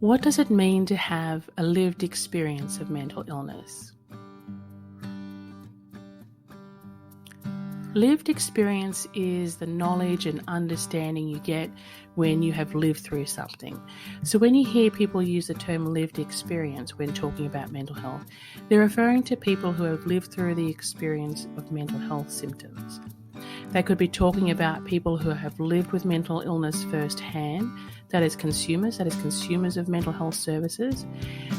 What does it mean to have a lived experience of mental illness? Lived experience is the knowledge and understanding you get when you have lived through something. So when you hear people use the term lived experience when talking about mental health, they're referring to people who have lived through the experience of mental health symptoms. They could be talking about people who have lived with mental illness firsthand, that is consumers of mental health services.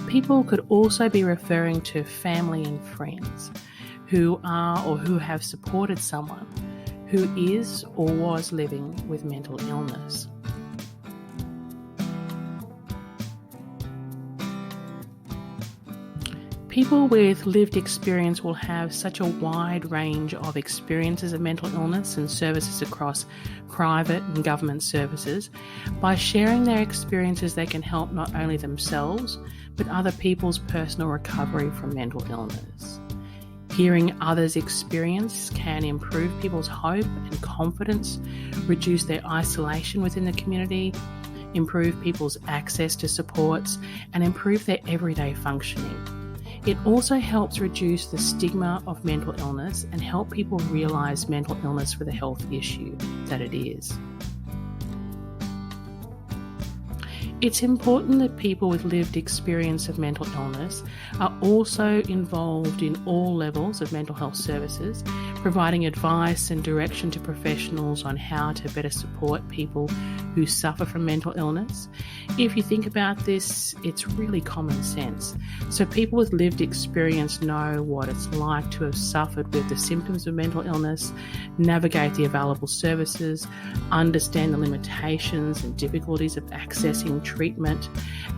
People could also be referring to family and friends who are or who have supported someone who is or was living with mental illness. People with lived experience will have such a wide range of experiences of mental illness and services across private and government services. By sharing their experiences, they can help not only themselves, but other people's personal recovery from mental illness. Hearing others' experience can improve people's hope and confidence, reduce their isolation within the community, improve people's access to supports, and improve their everyday functioning. It also helps reduce the stigma of mental illness and help people realise mental illness for the health issue that it is. It's important that people with lived experience of mental illness are also involved in all levels of mental health services, providing advice and direction to professionals on how to better support people who suffer from mental illness. If you think about this, it's really common sense. So people with lived experience know what it's like to have suffered with the symptoms of mental illness, navigate the available services, understand the limitations and difficulties of accessing treatment,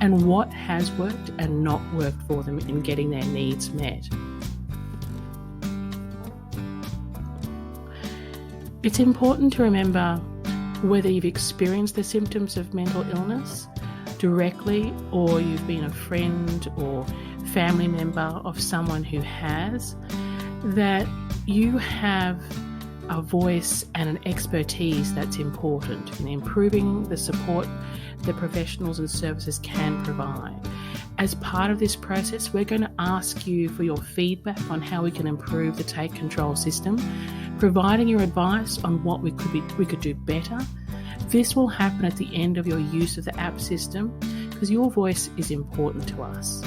and what has worked and not worked for them in getting their needs met. It's important to remember whether you've experienced the symptoms of mental illness directly or you've been a friend or family member of someone who has, that you have a voice and an expertise that's important in improving the support that professionals and services can provide. As part of this process, we're going to ask you for your feedback on how we can improve the Take Control system, providing your advice on what we could do better. This will happen at the end of your use of the app system because your voice is important to us.